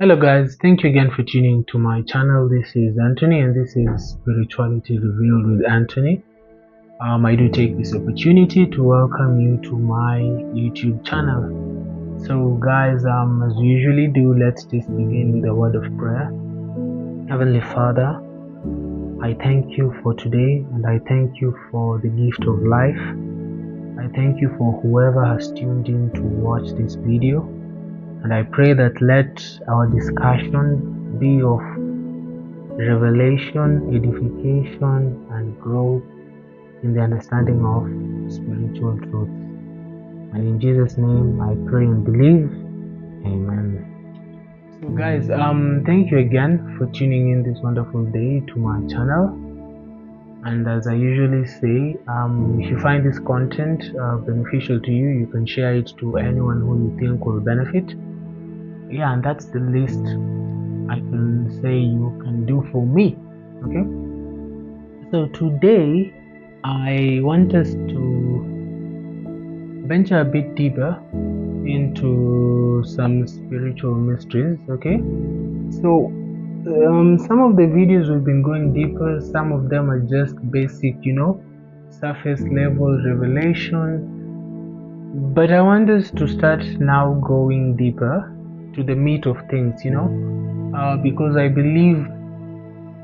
Hello guys, thank you again for tuning to my channel. This is Anthony and this is Spirituality Revealed with Anthony. I do take this opportunity to welcome you to my YouTube channel. So guys, as we usually do, let's just begin with a word of prayer. Heavenly Father, I thank you for today and I thank you for the gift of life. I thank you for whoever has tuned in to watch this video. And I pray that let our discussion be of revelation, edification, and growth in the understanding of spiritual truth. And in Jesus' name I pray and believe. Amen. So guys, thank you again for tuning in this wonderful day to my channel. And as I usually say, if you find this content beneficial to you, you can share it to anyone who you think will benefit. Yeah, and that's the least I can say you can do for me. Okay, so today I want us to venture a bit deeper into some spiritual mysteries. Okay, so some of the videos we've been going deeper, some of them are just basic, surface level revelation, but I want us to start now going deeper to the meat of things, because I believe,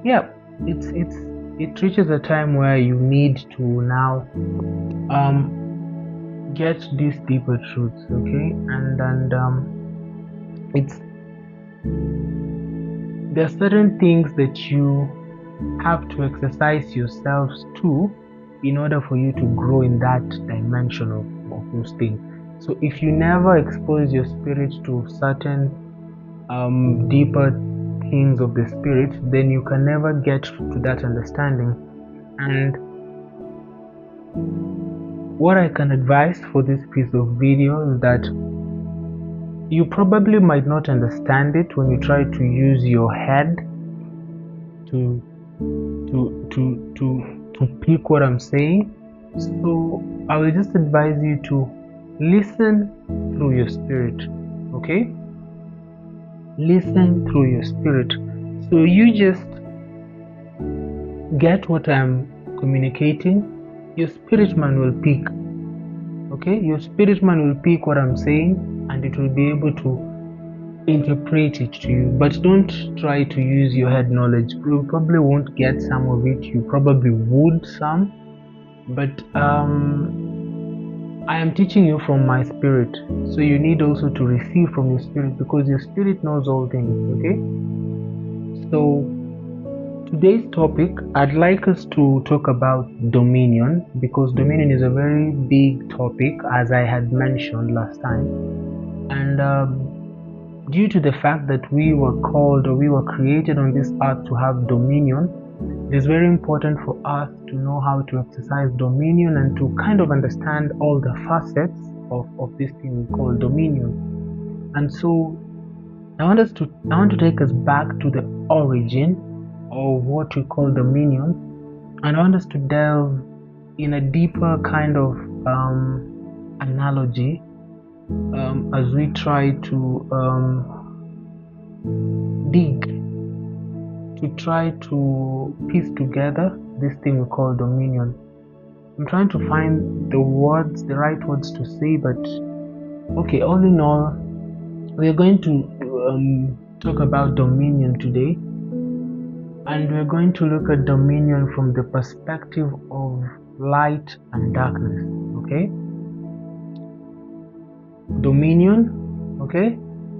yeah, it reaches a time where you need to now get these deeper truths, okay, and it's there are certain things that you have to exercise yourselves to in order for you to grow in that dimension of those things. So if you never expose your spirit to certain deeper things of the spirit, then you can never get to that understanding. And what I can advise for this piece of video is that you probably might not understand it when you try to use your head to pick what I'm saying. So I will just advise you to listen through your spirit. Okay, listen through your spirit. So you just get what I'm communicating. Your spirit man will pick. Okay, your spirit man will pick what I'm saying and it will be able to interpret it to you. But don't try to use your head knowledge. You probably won't get some of it. You probably would some, but I am teaching you from my spirit, so you need also to receive from your spirit, because your spirit knows all things. Okay, so today's topic, I'd like us to talk about dominion, because dominion is a very big topic, as I had mentioned last time. And due to the fact that we were called, or we were created on this earth to have dominion, it is very important for us to know how to exercise dominion and to kind of understand all the facets of this thing we call dominion. And so I want to take us back to the origin of what we call dominion, and I want us to delve in a deeper kind of analogy as we try to dig, to try to piece together this thing we call dominion. I'm trying to find the right words to say, but okay, all in all, we are going to talk about dominion today, and we're going to look at dominion from the perspective of light and darkness. Okay, dominion, okay,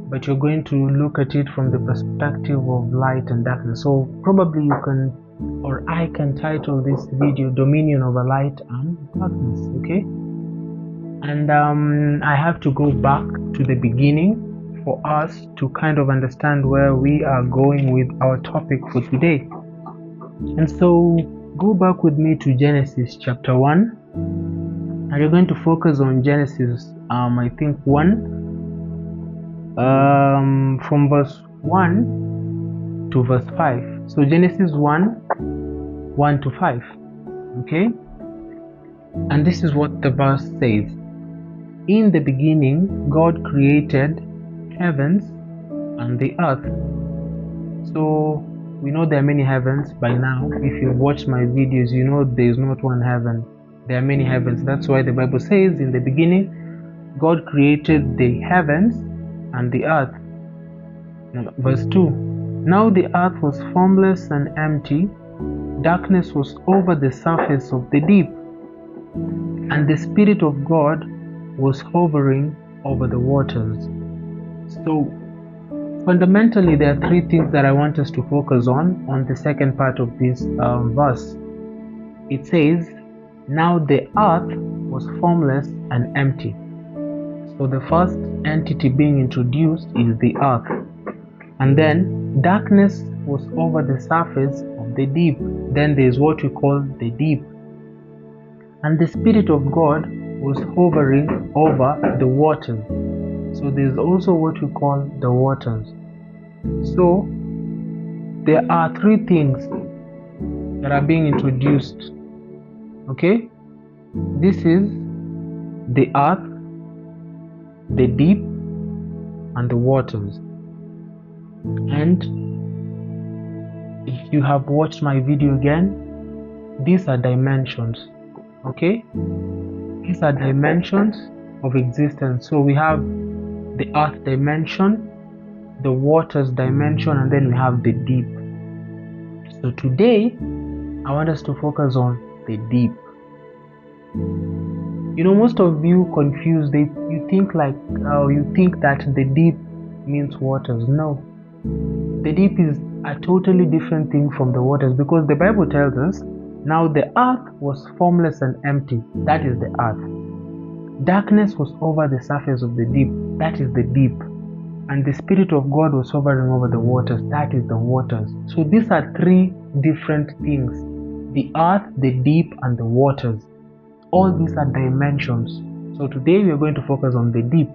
but you're going to look at it from the perspective of light and darkness. So probably you can, or I can title this video Dominion over Light and Darkness. Okay, and I have to go back to the beginning for us to kind of understand where we are going with our topic for today. And so go back with me to Genesis chapter 1, and you're going to focus on Genesis I think 1 from verse 1 to verse 5. So Genesis 1 to 5. Okay, and this is what the verse says: in the beginning God created heavens and the earth. So we know there are many heavens by now. If you've watched my videos, you know there is not one heaven. There are many heavens. That's why the Bible says in the beginning, God created the heavens and the earth. Verse 2. Now the earth was formless and empty. Darkness was over the surface of the deep, and the Spirit of God was hovering over the waters. So fundamentally, there are three things that I want us to focus on the second part of this verse. It says, now the earth was formless and empty. So the first entity being introduced is the earth. And then darkness was over the surface of the deep. Then there is what we call the deep. And the Spirit of God was hovering over the waters. So there is also what we call the waters. So there are three things that are being introduced. Okay? This is the earth, the deep, and the waters. And if you have watched my video again, these are dimensions. Okay? These are dimensions of existence. So we have the earth dimension, the waters dimension, and then we have the deep. So today I want us to focus on the deep. You know, most of you confused. You think that the deep means waters. No, the deep is a totally different thing from the waters, because the Bible tells us, now the earth was formless and empty. That is the earth. Darkness was over the surface of the deep. That is the deep. And the Spirit of God was hovering over the waters. That is the waters. So these are three different things: the earth, the deep, and the waters. All these are dimensions. So today we are going to focus on the deep.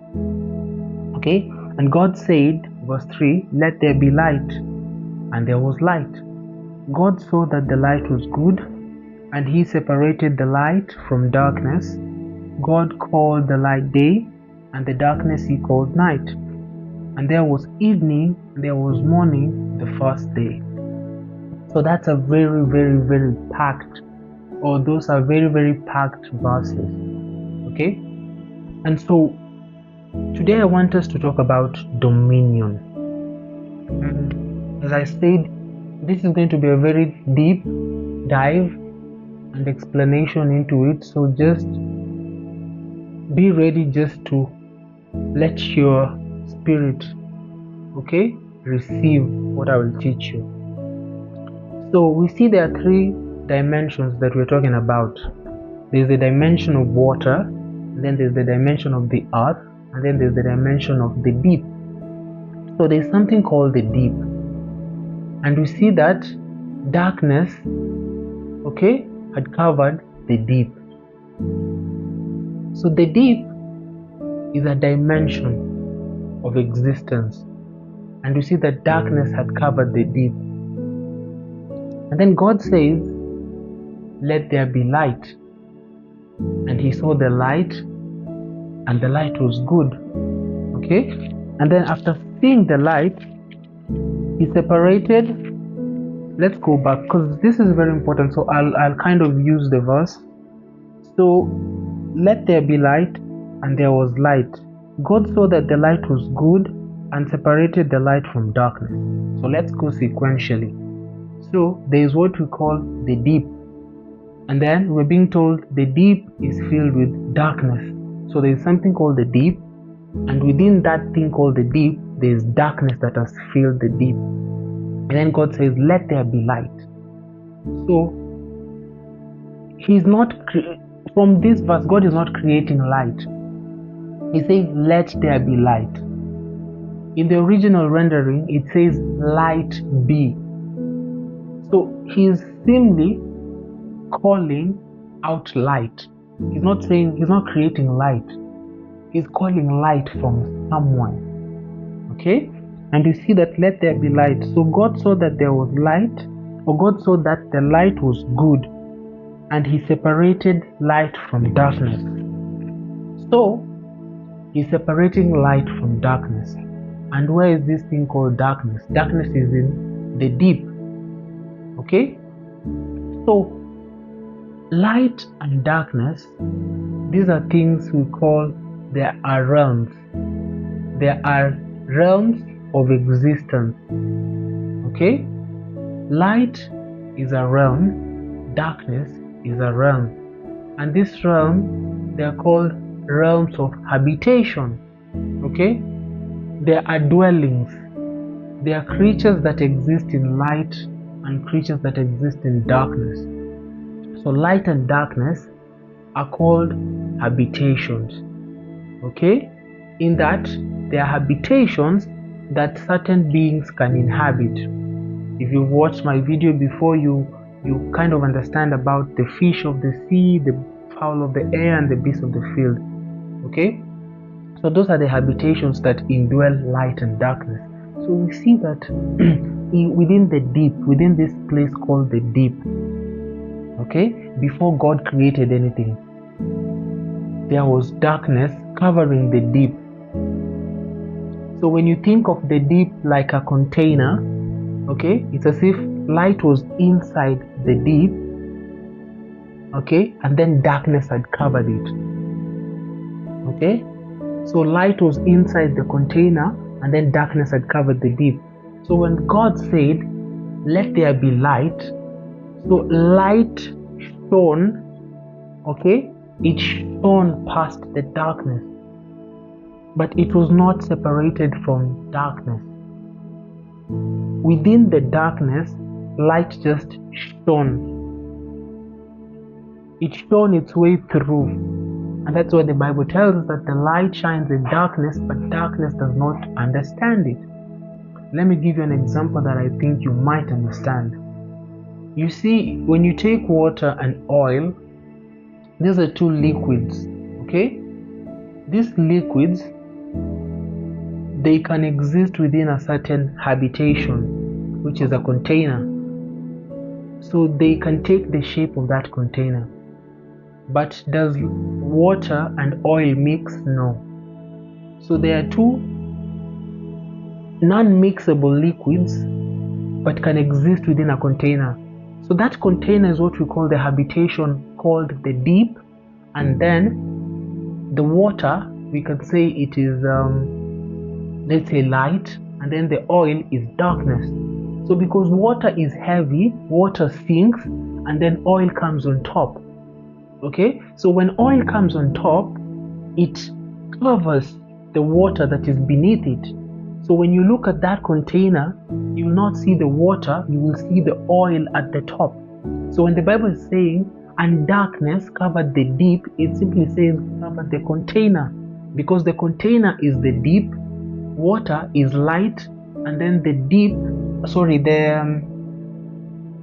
Okay? And God said, verse 3, let there be light. And there was light. God saw that the light was good, and He separated the light from darkness. God called the light day, and the darkness He called night. And there was evening, and there was morning the first day. So that's a very, very, very packed, or those are very, very packed verses. Okay? And so today I want us to talk about dominion. And as I said, this is going to be a very deep dive and explanation into it. So just be ready just to let your spirit, okay, receive what I will teach you. So we see there are three dimensions that we're talking about. There's the dimension of water, then there's the dimension of the earth, and then there's the dimension of the deep. So there's something called the deep, and we see that darkness, okay, had covered the deep. So the deep is a dimension of existence, and we see that darkness had covered the deep. And then God says, let there be light. And He saw the light, and the light was good. Okay? And then after seeing the light, He separated. Let's go back, because this is very important. So I'll kind of use the verse. So let there be light, and there was light. God saw that the light was good and separated the light from darkness. So let's go sequentially. So there is what we call the deep, and then we're being told the deep is filled with darkness. So there is something called the deep, and within that thing called the deep, there is darkness that has filled the deep. And then God says, let there be light. So He's not from this verse, God is not creating light. He says, let there be light. In the original rendering, it says, light be. So He's simply calling out light. He's not creating light. He's calling light from somewhere. Okay? And you see that let there be light. So God saw that there was light, or God saw that the light was good, and He separated light from darkness. So He's separating light from darkness. And where is this thing called darkness? Darkness is in the deep. Okay? So, light and darkness, these are things we call, there are realms. There are realms of existence. Okay? Light is a realm, darkness is a realm. And this realm, they are called realms of habitation. Okay? There are dwellings. There are creatures that exist in light and creatures that exist in darkness. So light and darkness are called habitations. Okay? In that there are habitations that certain beings can inhabit. If you've watched my video before, you kind of understand about the fish of the sea, the fowl of the air, and the beast of the field. Okay? So those are the habitations that indwell light and darkness. So we see that within the deep, within this place called the deep, okay, before God created anything, there was darkness covering the deep. So when you think of the deep like a container, okay, it's as if light was inside the deep, okay, and then darkness had covered it. Okay, so light was inside the container and then darkness had covered the deep. So when God said, let there be light, so light shone, okay, it shone past the darkness, but it was not separated from darkness. Within the darkness, light just shone. It shone its way through. And that's why the Bible tells us that the light shines in darkness, but darkness does not understand it. Let me give you an example that I think you might understand. You see, when you take water and oil, these are two liquids, okay? These liquids, they can exist within a certain habitation, which is a container. So they can take the shape of that container. But does water and oil mix? No. So there are two non-mixable liquids but can exist within a container. So that container is what we call the habitation called the deep, and then the water, we can say it is let's say light, and then the oil is darkness. So because water is heavy, water sinks and then oil comes on top. Okay, so when oil comes on top, it covers the water that is beneath it. So when you look at that container, you will not see the water, you will see the oil at the top. So when the Bible is saying, and darkness covered the deep, it simply says covered the container, because the container is the deep, water is light, and then the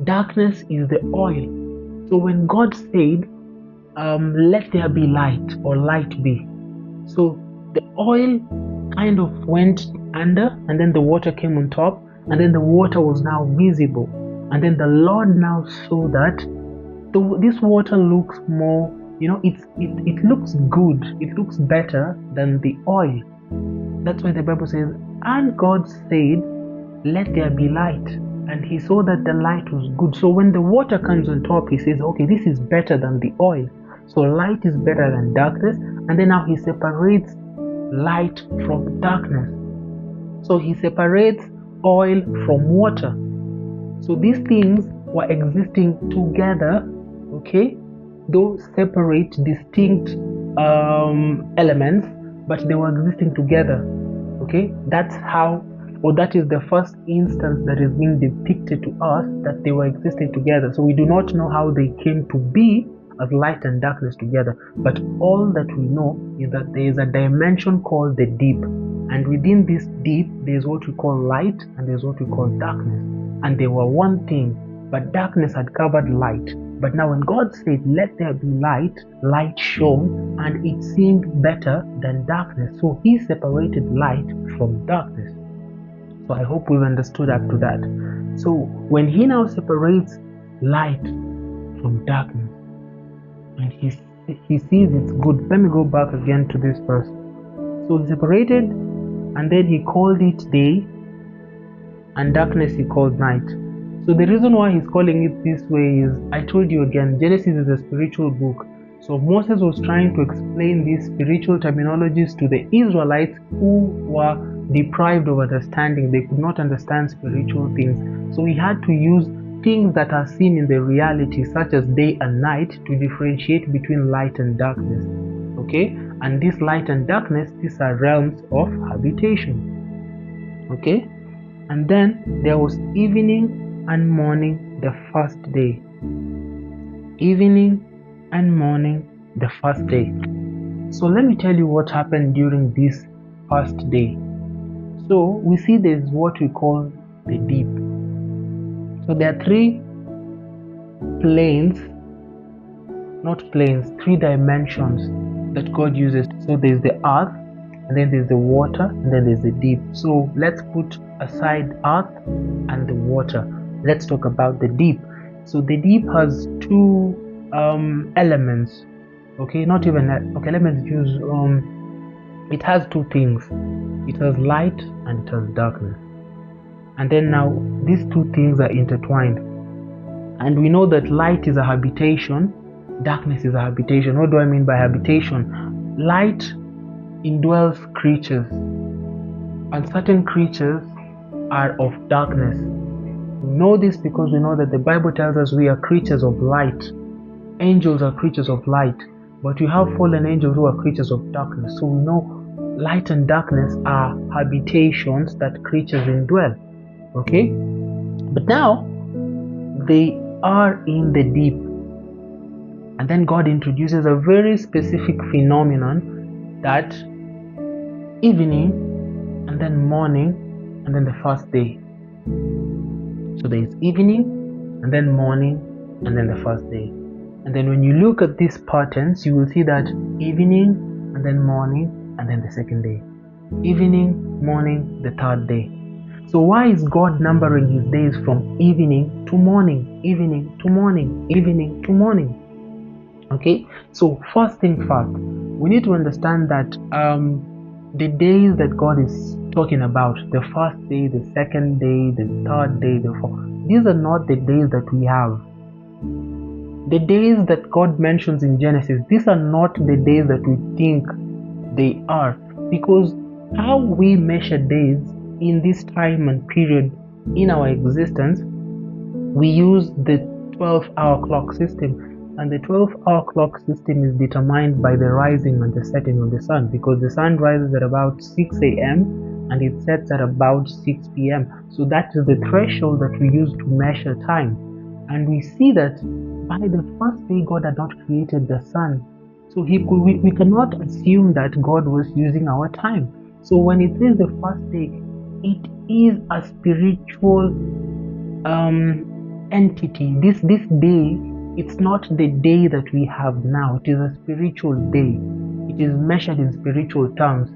darkness is the oil. So when God said, let there be light, or light be, so the oil kind of went under, and then the water came on top, and then the water was now visible, and then the Lord now saw that this water looks more, it looks good, it looks better than the oil. That's why the Bible says, and God said, let there be light, and he saw that the light was good. So when the water comes on top, he says, okay, this is better than the oil. So light is better than darkness, and then now he separates light from darkness. So he separates oil from water. So these things were existing together, okay, though separate, distinct elements, but they were existing together. Okay, that's how, or that is the first instance that is being depicted to us, that they were existing together. So we do not know how they came to be as light and darkness together, but all that we know is that there is a dimension called the deep, and within this deep there is what we call light and there is what we call darkness, and they were one thing, but darkness had covered light. But now when God said, let there be light, light shone, and it seemed better than darkness. So he separated light from darkness. So I hope we've understood up to that. So when he now separates light from darkness, and he sees it's good. Let me go back again to this verse. So he separated and then he called it day, and darkness he called night. So the reason why he's calling it this way is, I told you again, Genesis is a spiritual book. So Moses was trying to explain these spiritual terminologies to the Israelites who were deprived of understanding. They could not understand spiritual things. So he had to use things that are seen in the reality, such as day and night, to differentiate between light and darkness. Okay? And this light and darkness, these are realms of habitation. Okay? And then there was evening and morning the first day. Evening and morning the first day. So let me tell you what happened during this first day. So we see there's what we call the deep. So there are three three dimensions that God uses. So there's the earth, and then there's the water, and then there's the deep. So let's put aside earth and the water. Let's talk about the deep. So the deep has two elements. Okay, not even okay, let me use it has two things. It has light and it has darkness. And then now these two things are intertwined. And we know that light is a habitation, darkness is a habitation. What do I mean by habitation? Light indwells creatures, and certain creatures are of darkness. We know this because we know that the Bible tells us we are creatures of light. Angels are creatures of light, but you have fallen angels who are creatures of darkness. So we know light and darkness are habitations that creatures indwell. Okay? But now they are in the deep. And then God introduces a very specific phenomenon, that evening and then morning and then the first day. So there is evening and then morning and then the first day. And then when you look at these patterns, you will see that evening and then morning and then the second day. Evening, morning, the third day. So why is God numbering his days from evening to morning, evening to morning, evening to morning? Okay, so first thing first, we need to understand that the days that God is talking about, the first day, the second day, the third day, the fourth, these are not the days that we have. The days that God mentions in Genesis, these are not the days that we think they are, because how we measure days in this time and period in our existence, we use the 12-hour clock system. And the 12-hour clock system is determined by the rising and the setting of the sun, because the sun rises at about 6 a.m. and it sets at about 6 p.m. So that is the threshold that we use to measure time. And we see that by the first day, God had not created the sun. So we cannot assume that God was using our time. So when it says the first day, it is a spiritual entity. This day, it's not the day that we have now. It is a spiritual day. It is measured in spiritual terms.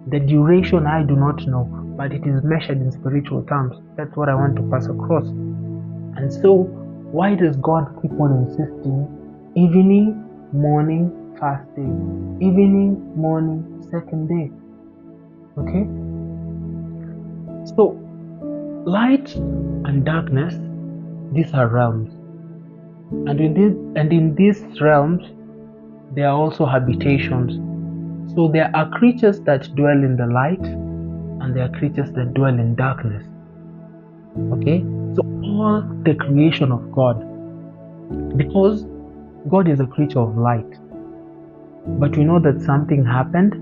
The duration I do not know, but it is measured in spiritual terms. That's what I want to pass across. And so, why does God keep on insisting evening, morning, first day, evening, morning, second day? Okay? So, light and darkness, these are realms. And in these realms, there are also habitations. So there are creatures that dwell in the light, and there are creatures that dwell in darkness. Okay? So all the creation of God, because God is a creature of light, but we know that something happened,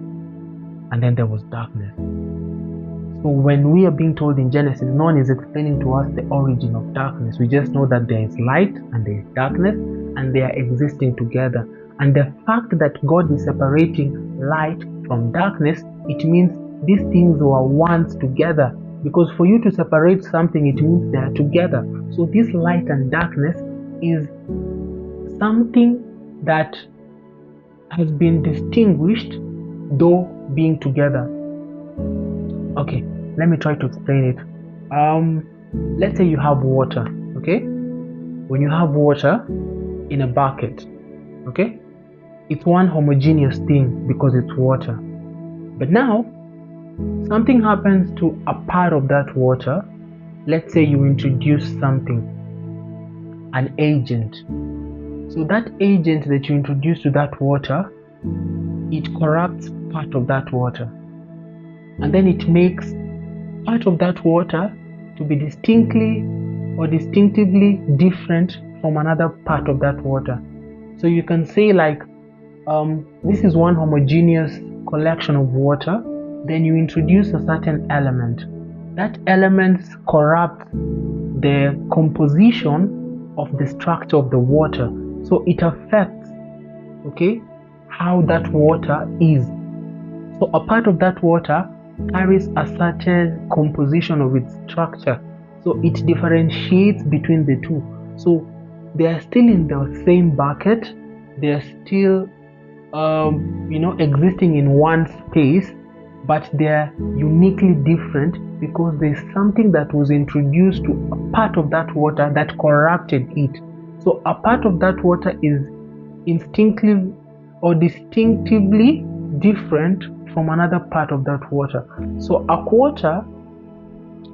and then there was darkness. So when we are being told in Genesis, no one is explaining to us the origin of darkness. We just know that there is light and there is darkness, and they are existing together. And the fact that God is separating light from darkness, it means these things were once together. Because for you to separate something, it means they are together. So this light and darkness is something that has been distinguished, though being together. Okay, let me try to explain it. Let's say you have water, okay? When you have water in a bucket, okay? It's one homogeneous thing because it's water. But now, something happens to a part of that water. Let's say you introduce something, an agent. So that agent that you introduce to that water, it corrupts part of that water. And then it makes part of that water to be distinctively different from another part of that water. So you can say like, this is one homogeneous collection of water. Then you introduce a certain element. That element corrupts the composition of the structure of the water. So it affects, okay, how that water is. So a part of that water carries a certain composition of its structure. So it differentiates between the two. So they are still in the same bucket. They are still, existing in one space, but they are uniquely different because there's something that was introduced to a part of that water that corrupted it. So a part of that water is instinctively or distinctively different from another part of that water. So a quarter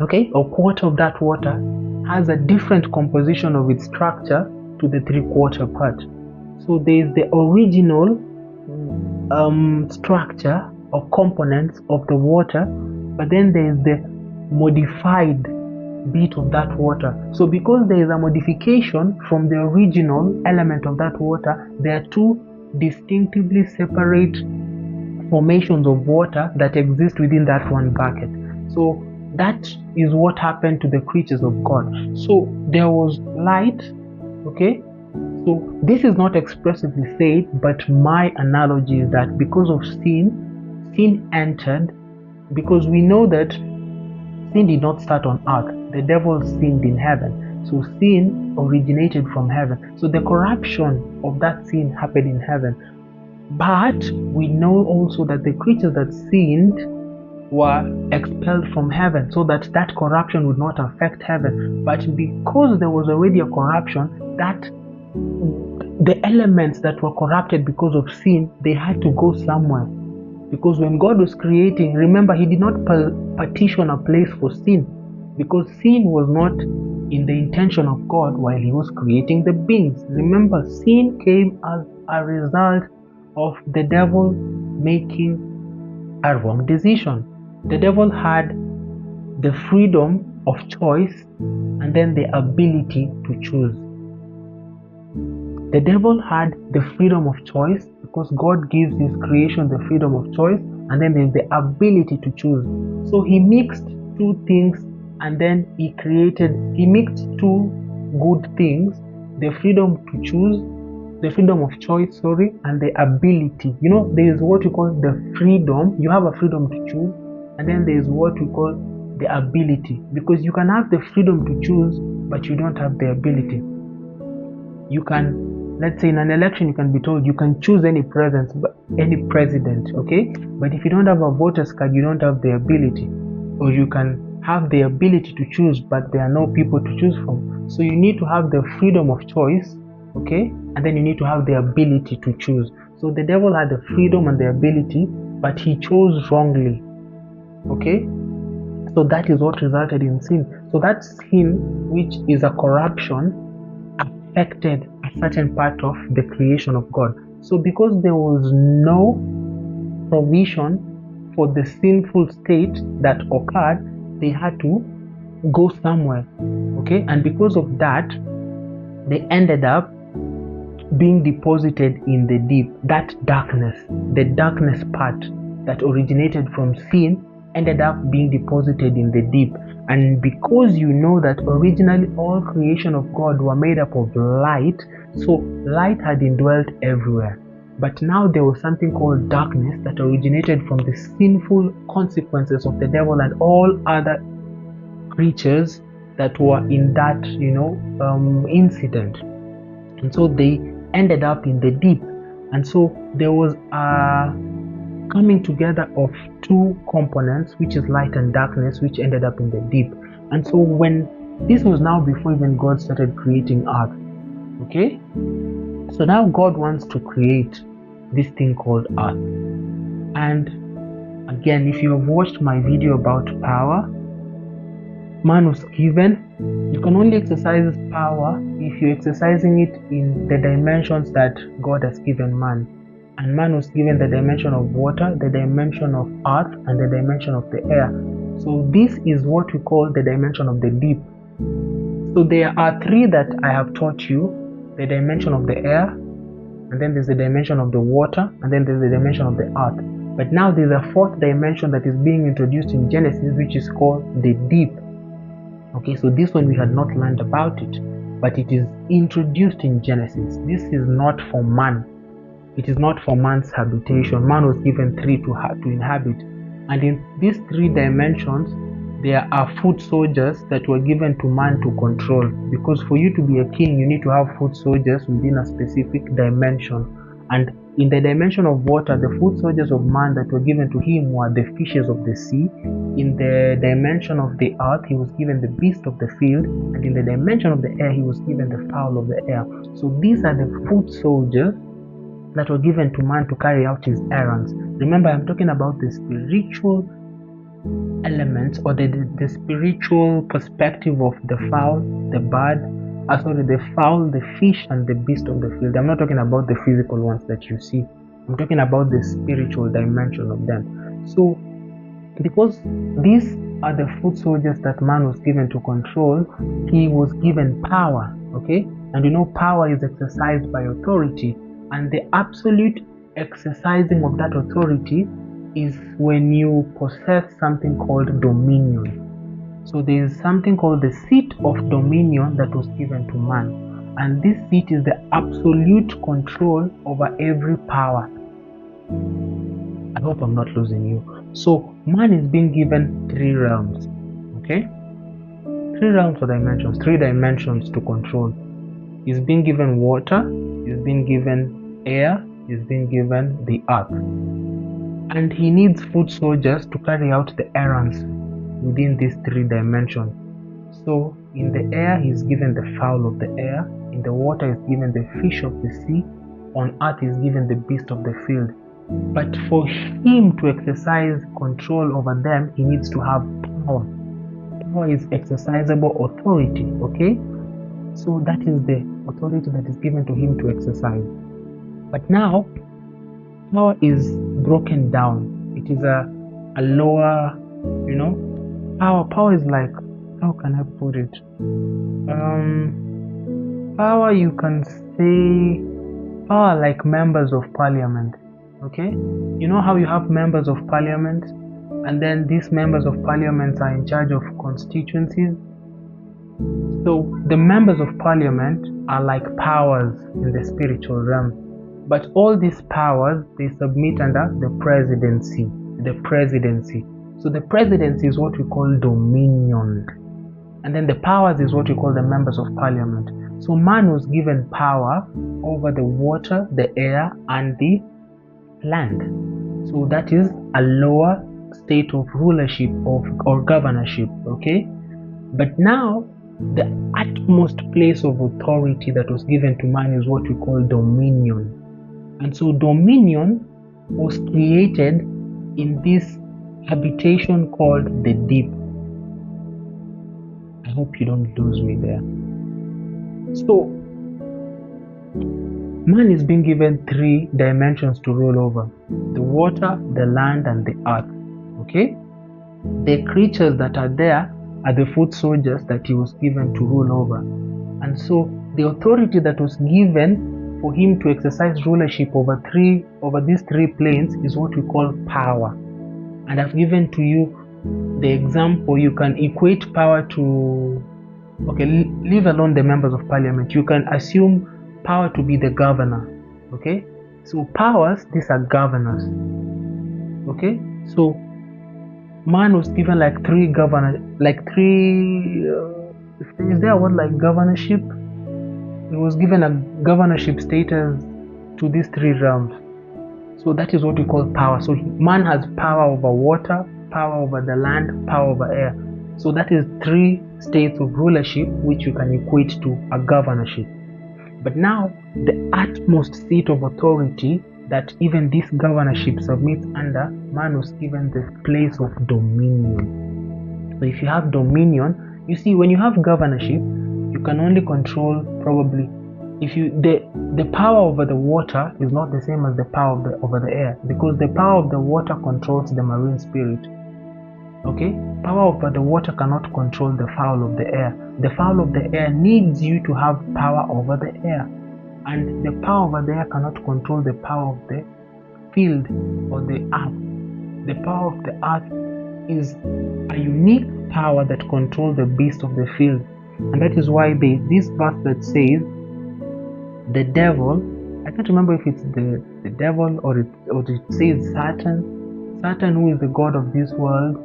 of that water has a different composition of its structure to the 3/4 part. So there is the original structure or components of the water, but then there is the modified bit of that water. So because there is a modification from the original element of that water, there are two distinctively separate formations of water that exist within that one bucket. So that is what happened to the creatures of God. So there was light, okay? So this is not expressively said, but my analogy is that because of sin entered, because we know that sin did not start on earth. The devil sinned in heaven. So sin originated from heaven. So the corruption of that sin happened in heaven. But we know also that the creatures that sinned were expelled from heaven so that that corruption would not affect heaven. But because there was already a corruption, that the elements that were corrupted because of sin, they had to go somewhere. Because when God was creating, remember, he did not partition a place for sin, because sin was not in the intention of God while he was creating the beings. Remember, sin came as a result of the devil making a wrong decision. The devil had the freedom of choice and then the ability to choose. The devil had the freedom of choice because God gives his creation the freedom of choice, and then there's the ability to choose. So he mixed two things, and then he mixed two good things, the freedom to choose, the freedom of choice, and the ability. There is what we call the freedom. You have a freedom to choose, and then there is what we call the ability, because you can have the freedom to choose, but you don't have the ability. You can, let's say in an election, you can be told you can choose any president, okay? But if you don't have a voter's card, you don't have the ability. Or you can have the ability to choose, but there are no people to choose from. So you need to have the freedom of choice, okay? And then you need to have the ability to choose. So the devil had the freedom and the ability, but he chose wrongly, okay? So that is what resulted in sin. So that sin, which is a corruption, affected a certain part of the creation of God. So because there was no provision for the sinful state that occurred, they had to go somewhere, okay? And because of that, they ended up being deposited in the deep. That darkness, the darkness part that originated from sin, ended up being deposited in the deep. And because you know that originally all creation of God were made up of light, so light had indwelt everywhere. But now there was something called darkness that originated from the sinful consequences of the devil and all other creatures that were in that, incident. And so they ended up in the deep. And so there was a coming together of two components, which is light and darkness, which ended up in the deep. And so when this was now before even God started creating earth, okay? So now God wants to create this thing called earth. And Again, if you have watched my video about power, man was given, you can only exercise power if you're exercising it in the dimensions that God has given man. And man was given the dimension of water, the dimension of earth, and the dimension of the air. So this is what we call the dimension of the deep. So there are three that I have taught you: the dimension of the air, and then there's the dimension of the water, and then there's the dimension of the earth. But now there's a fourth dimension that is being introduced in Genesis, which is called the deep. Okay, so this one we had not learned about it, but it is introduced in Genesis. This is not for man. It is not for man's habitation. Man was given three to inhabit. And in these three dimensions, there are foot soldiers that were given to man to control. Because for you to be a king, you need to have foot soldiers within a specific dimension. And in the dimension of water, the foot soldiers of man that were given to him were the fishes of the sea. In the dimension of the earth, he was given the beast of the field. And in the dimension of the air, he was given the fowl of the air. So these are the foot soldiers that were given to man to carry out his errands. Remember, I'm talking about the spiritual elements, or the spiritual perspective of the fowl, the bird, the fowl, the fish, and the beast of the field. I'm not talking about the physical ones that you see. I'm talking about the spiritual dimension of them. So, because these are the foot soldiers that man was given to control, he was given power, okay? And you know, power is exercised by authority, and the absolute exercising of that authority is when you possess something called dominion. So there is something called the seat of dominion that was given to man, and this seat is the absolute control over every power. I hope I'm not losing you. So man is being given three realms, okay? Three realms or dimensions, three dimensions to control. He's being given water, he's being given air, he's being given the earth. And he needs foot soldiers to carry out the errands within these three dimensions. So in the air, he's given the fowl of the air. In the water, he's given the fish of the sea. On earth, he's given the beast of the field. But for him to exercise control over them, he needs to have power. Power is exercisable authority, okay? So that is the authority that is given to him to exercise. But now, power is broken down. It is a lower, power is like, how can I put it? Power, you can say, power like members of parliament, okay? You know how you have members of parliament, and then these members of parliament are in charge of constituencies? So the members of parliament are like powers in the spiritual realm. But all these powers, they submit under the presidency. So the presidency is what we call dominion. And then the powers is what we call the members of parliament. So man was given power over the water, the air, and the land. So that is a lower state of rulership or governorship, okay? But now, the utmost place of authority that was given to man is what we call dominion. And so dominion was created in this habitation called the deep. I hope you don't lose me there. So man is being given three dimensions to rule over: the water, the land, and the earth. Okay? The creatures that are there are the foot soldiers that he was given to rule over. And so the authority that was given for him to exercise rulership over these three planes is what we call power. And I've given to you the example. You can equate power to, okay, leave alone the members of parliament. You can assume power to be the governor, okay? So powers, these are governors, okay? So man was given like three governors, is there a word like governorship? He was given a governorship status to these three realms. So that is what we call power. So man has power over water, power over the land, power over air. So that is three states of rulership which you can equate to a governorship. But now the utmost seat of authority that even this governorship submits under, man was given the place of dominion. So if you have dominion, you see, when you have governorship, you can only control probably, if you the power over the water is not the same as the power over the air, because the power of the water controls the marine spirit. Okay, power over the water cannot control the fowl of the air. The fowl of the air needs you to have power over the air, and the power over the air cannot control the power of the field or the earth. The power of the earth is a unique power that controls the beast of the field, and that is why there's this verse that says the devil, I can't remember if it's the devil or it says Satan, who is the god of this world,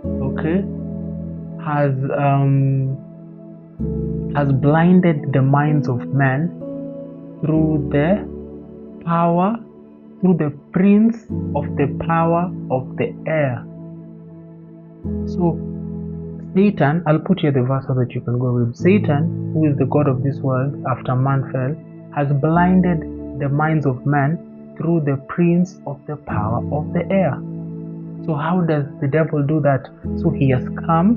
okay, has blinded the minds of men through the prince of the power of the air. So Satan, I'll put here the verse so that you can go read. Satan, who is the god of this world after man fell, has blinded the minds of men through the prince of the power of the air. So how does the devil do that? So he has come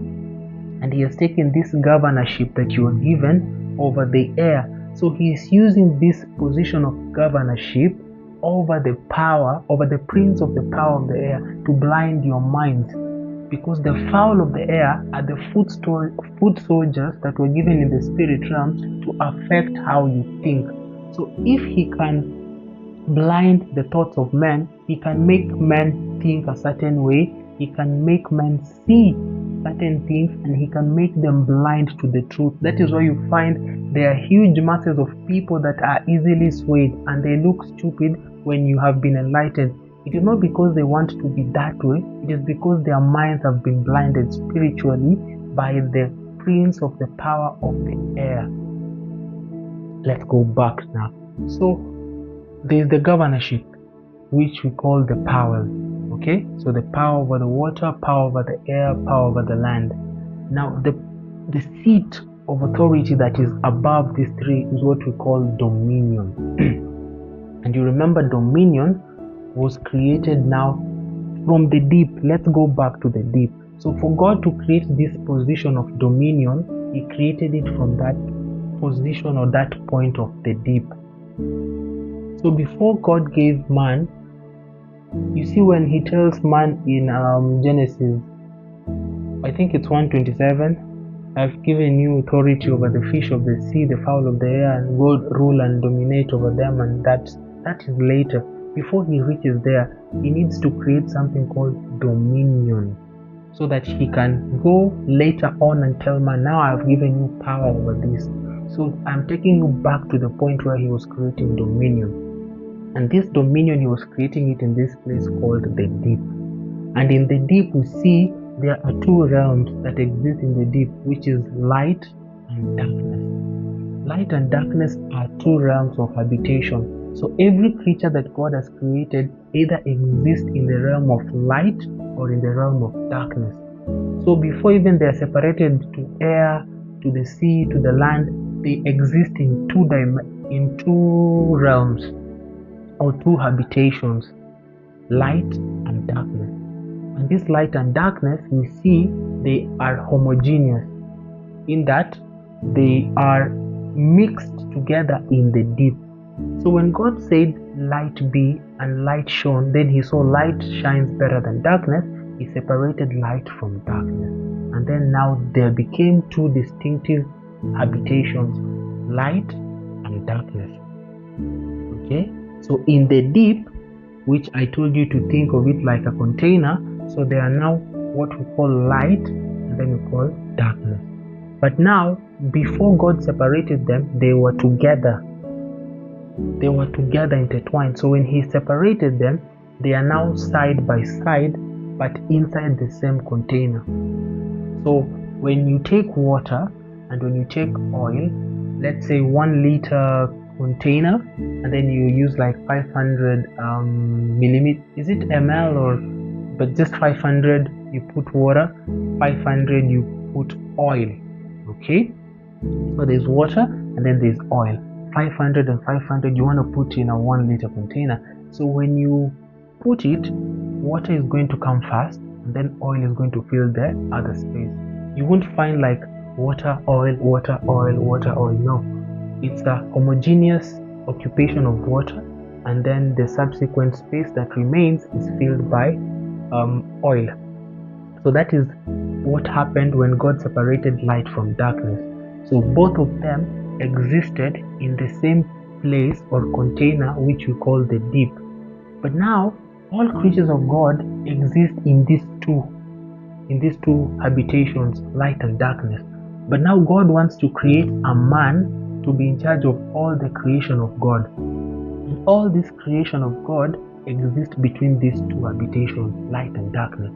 and he has taken this governorship that you are given over the air. So he is using this position of governorship over the power, over the prince of the power of the air, to blind your minds. Because the fowl of the air are the foot soldiers that were given in the spirit realm to affect how you think. So if he can blind the thoughts of men, he can make men think a certain way, he can make men see certain things, and he can make them blind to the truth. That is why you find there are huge masses of people that are easily swayed and they look stupid when you have been enlightened. It is not because they want to be that way, it is because their minds have been blinded spiritually by the prince of the power of the air. Let's go back now. So there is the governorship, which we call the powers. Okay, so the power over the water, power over the air, power over the land. Now the seat of authority that is above these three is what we call dominion. And you remember dominion was created now from the deep. Let's go back to the deep. So for God to create this position of dominion, he created it from that position or that point of the deep. So before God gave man, you see when he tells man in Genesis, I think it's 1:27, I've given you authority over the fish of the sea, the fowl of the air, and go rule and dominate over them. And that is later. Before he reaches there, he needs to create something called dominion, so that he can go later on and tell man, now I've given you power over this. So I'm taking you back to the point where he was creating dominion. And this dominion, he was creating it in this place called the deep. And in the deep, we see there are two realms that exist in the deep, which is light and darkness. Light and darkness are two realms of habitation. So every creature that God has created either exists in the realm of light or in the realm of darkness. So before even they are separated to air, to the sea, to the land, they exist in two realms or two habitations, light and darkness. And this light and darkness, we see they are homogeneous in that they are mixed together in the deep. So when God said light be and light shone, then he saw light shines better than darkness. He separated light from darkness, and then now there became two distinctive habitations, light and darkness. Okay, so in the deep, which I told you to think of it like a container, so they are now what we call light and then we call darkness. But now, before God separated them, they were together. They were together, intertwined. So when he separated them, they are now side by side, but inside the same container. So when you take water and when you take oil, let's say 1 liter container, and then you use like 500 millimeter, is it ml or, but just 500 you put water, 500 you put oil. Okay, so there's water and then there's oil. 500 and 500 you want to put in a 1 liter container. So when you put it, water is going to come first, and then oil is going to fill the other space. You won't find like water, oil, water, oil, water, oil. No, it's a homogeneous occupation of water, and then the subsequent space that remains is filled by oil. So that is what happened when God separated light from darkness. So both of them existed in the same place or container, which we call the deep. But now all creatures of God exist in these two habitations, light and darkness. But now God wants to create a man to be in charge of all the creation of God. And all this creation of God exists between these two habitations, light and darkness.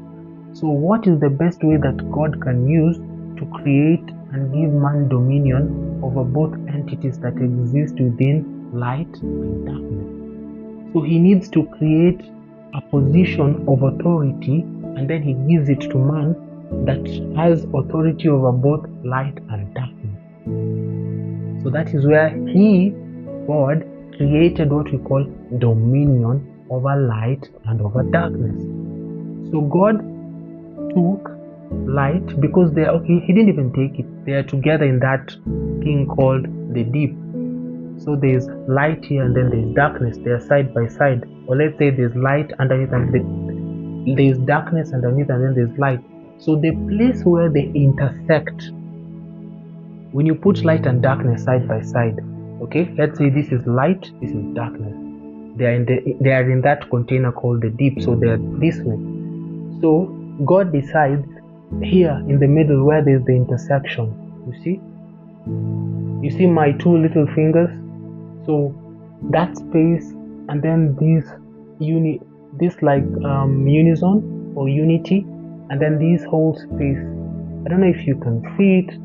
So what is the best way that God can use to create and give man dominion over both entities that exist within light and darkness? So he needs to create a position of authority, and then he gives it to man that has authority over both light and darkness. So that is where God, created what we call dominion over light and over darkness. So God took light, because he didn't even take it. They are together in that thing called the deep. So there's light here and then there's darkness. They are side by side. Or let's say there's light underneath and there's darkness underneath and then there's light. So the place where they intersect, when you put light and darkness side by side, okay, let's say this is light, this is darkness. They are in that container called the deep. So they are this way. So God decides here in the middle where there's the intersection. You see my two little fingers? So that space, and then this unison or unity, and then this whole space. I don't know if you can see it,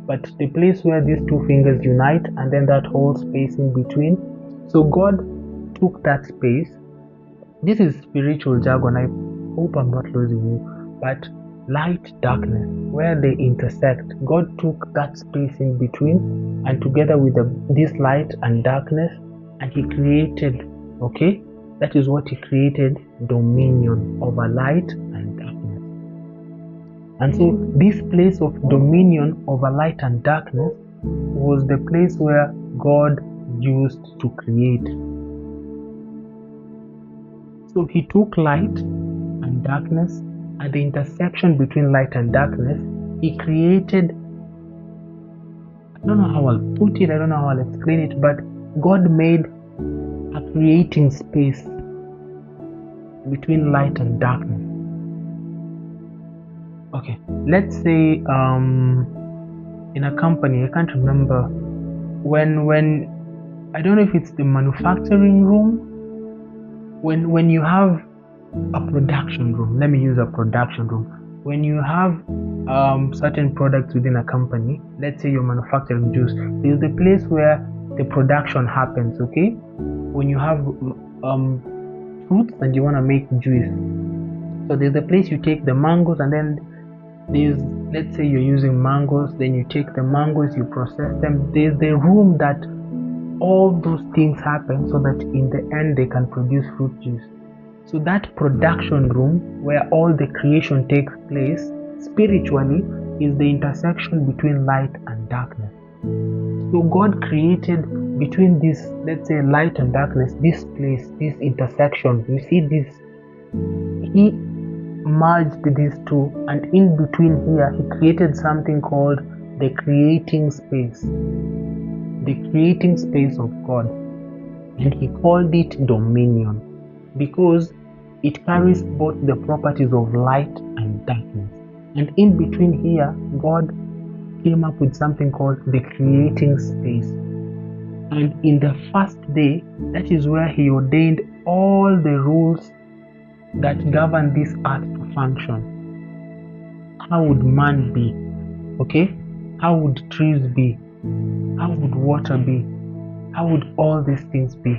but the place where these two fingers unite, and then that whole space in between. So God took that space. This is spiritual jargon. I hope I'm not losing you. But light, darkness, where they intersect, God took that space in between, and together with this light and darkness, and he created, okay, that is what he created, dominion over light and darkness. And so this place of dominion over light and darkness was the place where God used to create. So he took light and darkness. At the intersection between light and darkness, he created, I don't know how I'll put it, I don't know how I'll explain it, but God made a creating space between light and darkness. Okay, let's say in a company, I can't remember, when I don't know if it's the manufacturing room, when you have a production room, let me use a production room. When you have certain products within a company, let's say you're manufacturing juice, there's the place where the production happens, okay? When you have fruits and you want to make juice, so there's the place you take the mangoes, and then there's, let's say you're using mangoes, then you take the mangoes, you process them. There's the room that all those things happen so that in the end they can produce fruit juice. So that production room where all the creation takes place spiritually is the intersection between light and darkness. So God created between this, let's say, light and darkness, this place, this intersection. You see this? He merged these two, and in between here, he created something called the creating space. The creating space of God. And he called it dominion, because it carries both the properties of light and darkness. And in between here, God came up with something called the creating space. And in the first day, that is where he ordained all the rules that govern this earth to function. How would man be? Okay? How would trees be? How would water be? How would all these things be?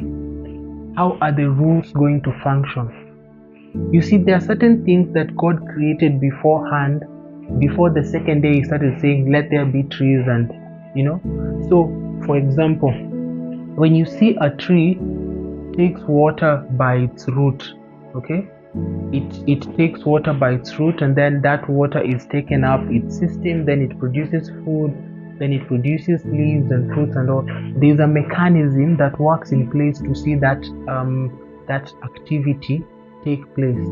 How are the rules going to function? You see, there are certain things that God created beforehand. Before the second day, he started saying, let there be trees, and So, for example, when you see a tree, takes water by its root. Okay, it takes water by its root, and then that water is taken up its system, then it produces food, then it produces leaves and fruits and all. There's a mechanism that works in place to see that that activity take place.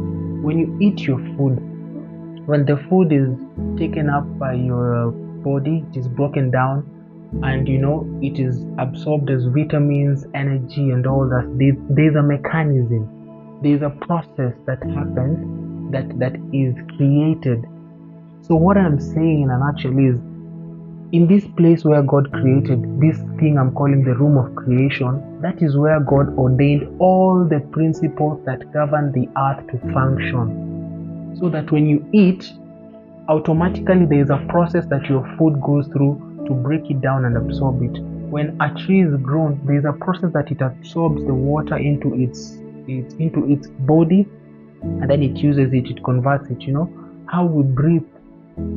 When you eat your food, when the food is taken up by your body, it is broken down, and it is absorbed as vitamins, energy and all that. There's a mechanism, there's a process that happens, that is created. So what I'm saying in a nutshell is, in this place where God created this thing I'm calling the room of creation, that is where God ordained all the principles that govern the earth to function, so that when you eat, automatically there is a process that your food goes through to break it down and absorb it. When a tree is grown, there is a process that it absorbs the water into its body, and then it uses it, it converts it. How we breathe.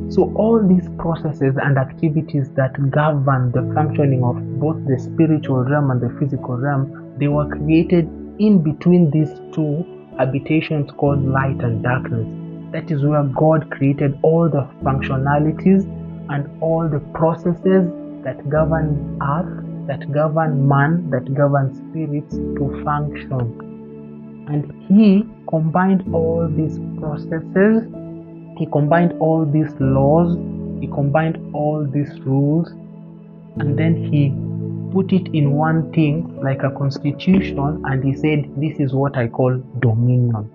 So all these processes and activities that govern the functioning of both the spiritual realm and the physical realm, they were created in between these two habitations called light and darkness. That is where God created all the functionalities and all the processes that govern earth, that govern man, that govern spirits to function. And He combined all these processes, He combined all these laws, He combined all these rules, and then He put it in one thing like a constitution, and He said, this is what I call dominion.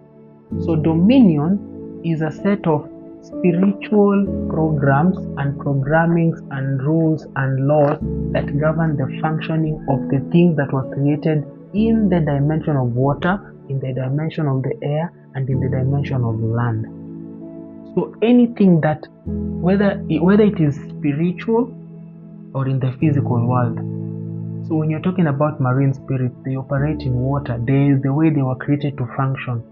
So dominion is a set of spiritual programs and programmings and rules and laws that govern the functioning of the things that were created in the dimension of water, in the dimension of the air, and in the dimension of land. So anything that, whether it is spiritual or in the physical world. So when you're talking about marine spirits, they operate in water. There is the way they were created to function.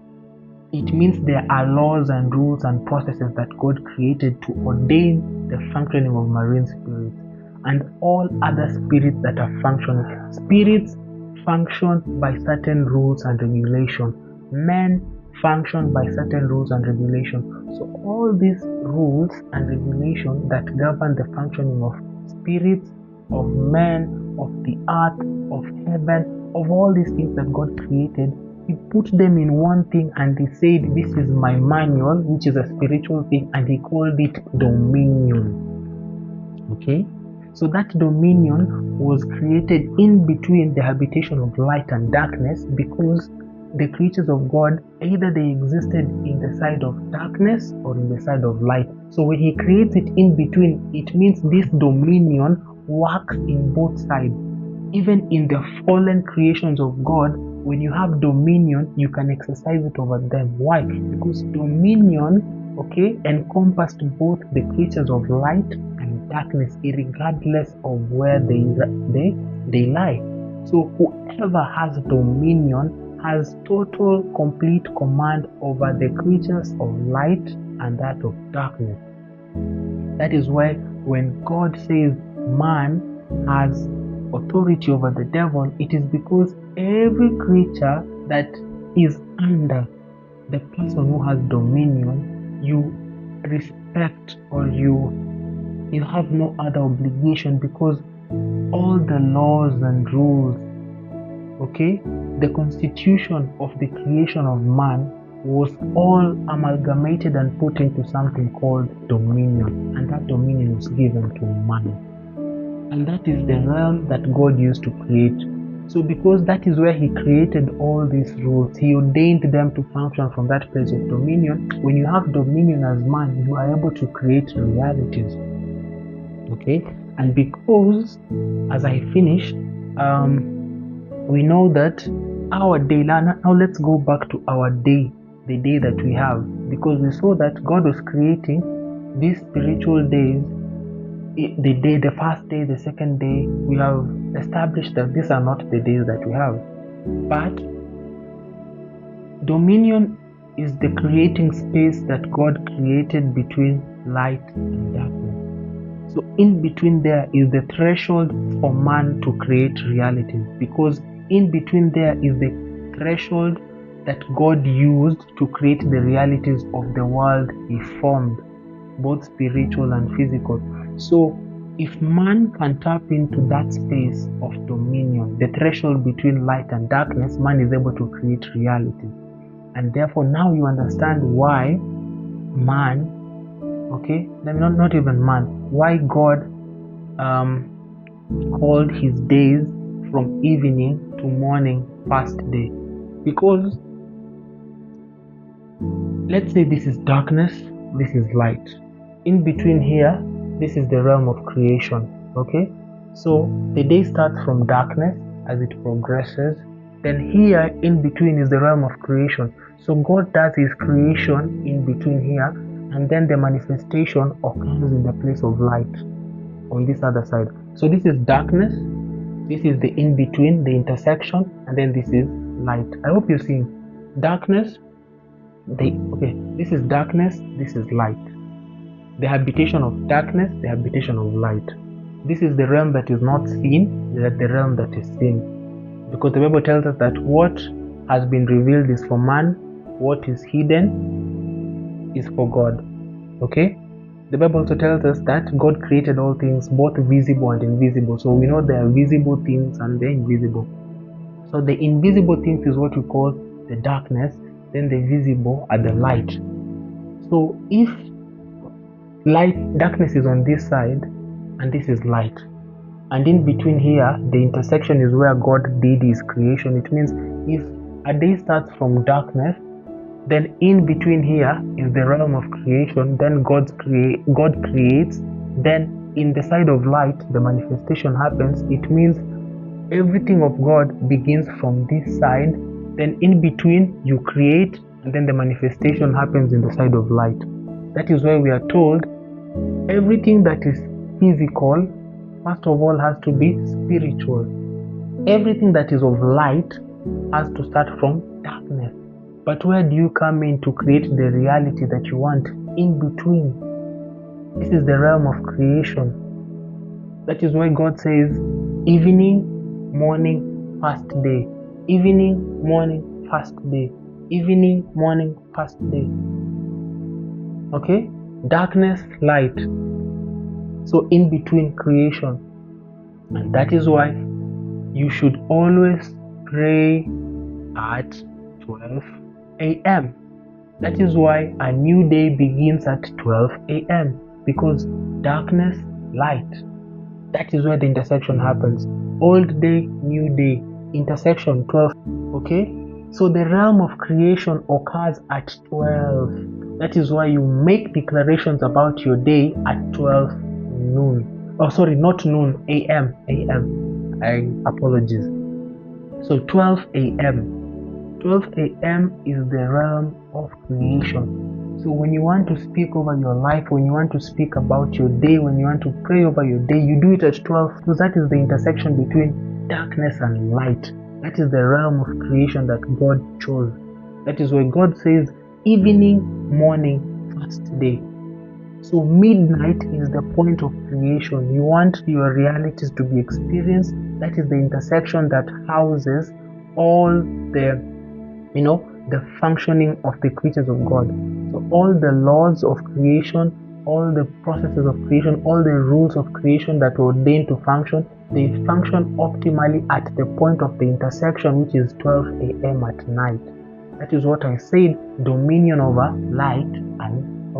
It means there are laws and rules and processes that God created to ordain the functioning of marine spirits and all other spirits that are functional. Spirits function by certain rules and regulations. Men function by certain rules and regulations. So all these rules and regulations that govern the functioning of spirits, of men, of the earth, of heaven, of all these things that God created, He put them in one thing, and He said, this is my manual, which is a spiritual thing, and He called it dominion. Okay, so that dominion was created in between the habitation of light and darkness, because the creatures of God, either they existed in the side of darkness or in the side of light. So when He creates it in between, it means this dominion works in both sides. Even in the fallen creations of God, when you have dominion, you can exercise it over them. Why? Because dominion, encompassed both the creatures of light and darkness, regardless of where they lie. So whoever has dominion has total, complete command over the creatures of light and that of darkness. That is why when God says man has authority over the devil, it is because every creature that is under the person who has dominion, you respect, or you have no other obligation, because all the laws and rules, the constitution of the creation of man was all amalgamated and put into something called dominion, and that dominion was given to man. And that is the realm that God used to create. So because that is where He created all these rules, He ordained them to function from that place of dominion. When you have dominion as man, you are able to create realities. And because, as I finish, we know that our day, now let's go back to our day, the day that we have, because we saw that God was creating these spiritual days. The first day, the second day, we have established that these are not the days that we have. But dominion is the creating space that God created between light and darkness. So in between there is the threshold for man to create reality, because in between there is the threshold that God used to create the realities of the world He formed, both spiritual and physical. So if man can tap into that space of dominion, the threshold between light and darkness, man is able to create reality. And therefore now you understand why man, okay, not even man, why God called his days from evening to morning first day. Because let's say this is darkness, this is light. In between here, this is the realm of creation, okay? So the day starts from darkness as it progresses. Then here in between is the realm of creation. So God does his creation in between here, and then the manifestation occurs in the place of light on this other side. So this is darkness, this is the in-between, the intersection, and then this is light. I hope you're seeing darkness. This is darkness, this is light. The habitation of darkness, the habitation of light. This is the realm that is not seen, the realm that is seen. Because the Bible tells us that what has been revealed is for man, what is hidden is for God. Okay? The Bible also tells us that God created all things, both visible and invisible. So we know there are visible things and the invisible. So the invisible things is what we call the darkness, then the visible are the light. So if darkness is on this side and this is light, and in between here the intersection is where God did his creation. It means if a day starts from darkness, then in between here is the realm of creation, then God creates, then in the side of light the manifestation happens. It means everything of God begins from this side, then in between you create, and then the manifestation happens in the side of light. That is why we are told everything that is physical first of all has to be spiritual. Everything that is of light has to start from darkness. But where do you come in to create the reality that you want? In between. This is the realm of creation. That is why God says evening, morning, first day. Evening, morning, first day. Evening, morning, first day. Okay? Darkness, light. So in between creation. And that is why you should always pray at 12 a.m. That is why a new day begins at 12 a.m. because darkness, light. That is where the intersection happens. Old day, new day, intersection 12. Okay? So the realm of creation occurs at 12. That is why you make declarations about your day at 12 noon. Oh, sorry, not noon, a.m. I apologize. So 12 a.m. 12 a.m. is the realm of creation. So when you want to speak over your life, when you want to speak about your day, when you want to pray over your day, you do it at 12. So that is the intersection between darkness and light. That is the realm of creation that God chose. That is why God says evening, morning, first day. So midnight is the point of creation. You want your realities to be experienced. That is the intersection that houses all the the functioning of the creatures of God. So all the laws of creation, all the processes of creation, all the rules of creation that were ordained to function, they function optimally at the point of the intersection, which is 12 a.m. at night. That is what I said, dominion over light and,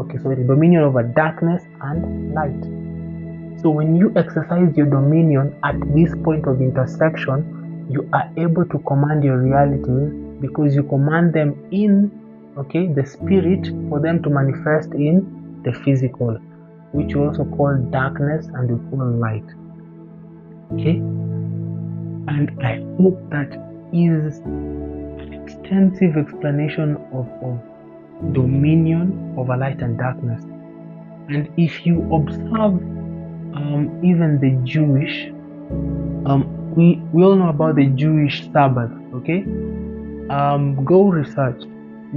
dominion over darkness and light. So when you exercise your dominion at this point of intersection, you are able to command your realities because you command them in, the spirit for them to manifest in the physical, which we also call darkness and we call light. Okay? And I hope that is an extensive explanation of dominion over light and darkness. And if you observe even the Jewish, we all know about the Jewish Sabbath, okay? Go research.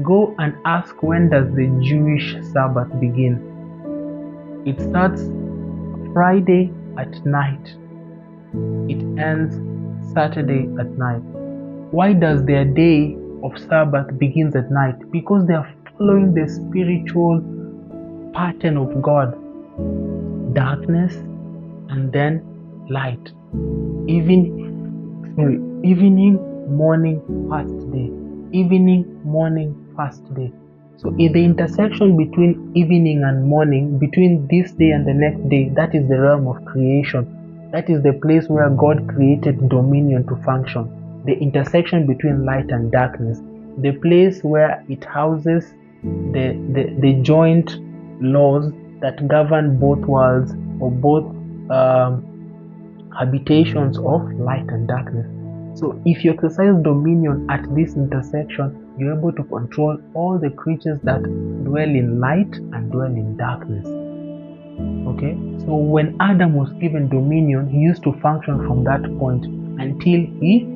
Go and ask, when does the Jewish Sabbath begin? It starts Friday at night. It ends Saturday at night. Why does their day of Sabbath begins at night? Because they are following the spiritual pattern of God. Darkness and then light. Evening, morning, fast day. Evening, morning, fast day. So in the intersection between evening and morning, between this day and the next day, that is the realm of creation. That is the place where God created dominion to function. The intersection between light and darkness. The place where it houses the joint laws that govern both worlds, or both habitations of light and darkness. So if you exercise dominion at this intersection, you're able to control all the creatures that dwell in light and dwell in darkness. Okay, so when Adam was given dominion, he used to function from that point until he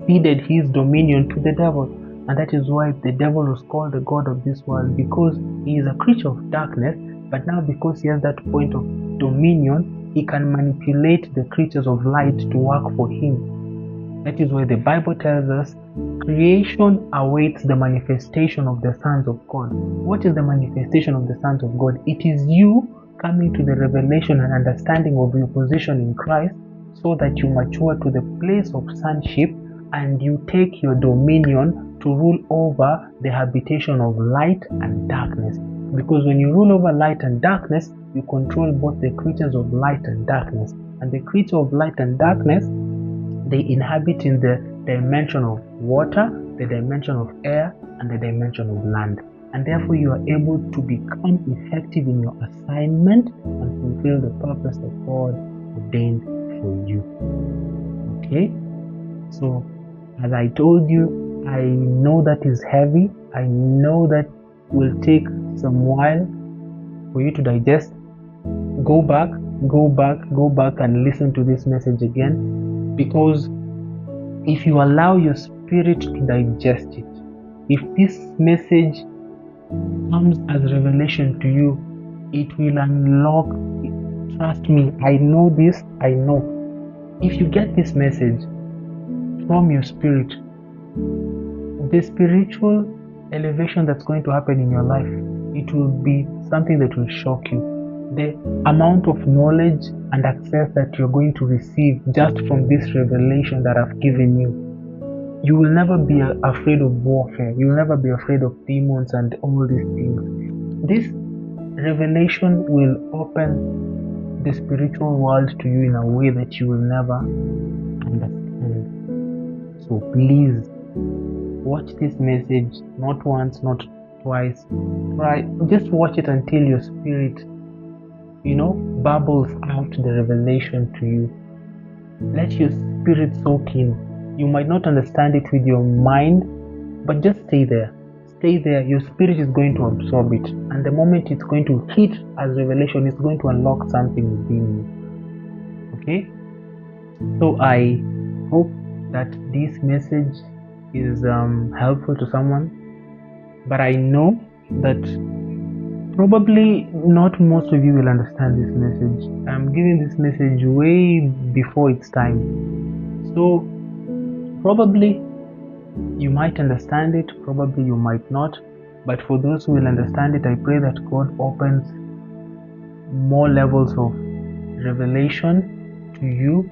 ceded his dominion to the devil. And that is why the devil was called the god of this world, because he is a creature of darkness. But now, because he has that point of dominion, he can manipulate the creatures of light to work for him. That is why the Bible tells us creation awaits the manifestation of the sons of God. What is the manifestation of the sons of God? It is you coming to the revelation and understanding of your position in Christ, so that you mature to the place of sonship and you take your dominion to rule over the habitation of light and darkness. Because when you rule over light and darkness, you control both the creatures of light and darkness. And the creature of light and darkness, they inhabit in the dimension of water, the dimension of air, and the dimension of land. And therefore you are able to become effective in your assignment and fulfill the purpose that God ordained for you. Okay? So, as I told you, I know that is heavy. I know that will take some while for you to digest. Go back and listen to this message again, because if you allow your spirit to digest it, if this message comes as revelation to you, it will unlock it. Trust me, I know this, I know. If you get this message from your spirit, the spiritual elevation that's going to happen in your life, it will be something that will shock you. The amount of knowledge and access that you're going to receive just from this revelation that I've given you, you will never be afraid of warfare. You will never be afraid of demons and all these things. This revelation will open the spiritual world to you in a way that you will never understand. So please watch this message, not once, not twice. Just watch it until your spirit, bubbles out the revelation to you. Let your spirit soak in. You might not understand it with your mind, but just stay there. Stay there. Your spirit is going to absorb it. And the moment it's going to hit as revelation, it's going to unlock something within you. Okay? So I hope that this message is helpful to someone. But I know that probably not most of you will understand this message. I'm giving this message way before its time. So probably you might understand it, probably you might not. But for those who will understand it, I pray that God opens more levels of revelation to you.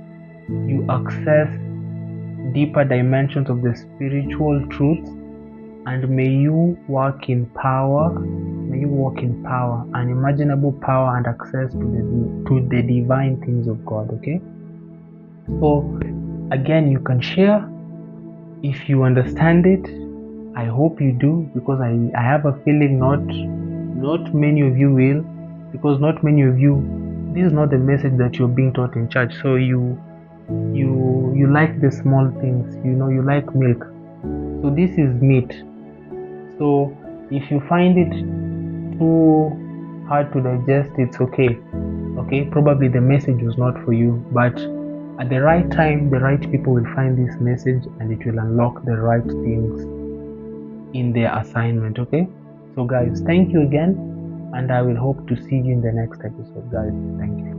You access deeper dimensions of the spiritual truths, and may you walk in power. May you walk in power, unimaginable power, and access to the divine things of God. Okay. So again, you can share if you understand it. I hope you do, because I have a feeling not many of you will, because not many of you, this is not the message that you're being taught in church. So you like the small things, you like milk. So this is meat. So if you find it too hard to digest, it's okay. Okay, probably the message was not for you, but at the right time, the right people will find this message, and it will unlock the right things in their assignment. Okay, so guys, thank you again, and I will hope to see you in the next episode, guys. Thank you.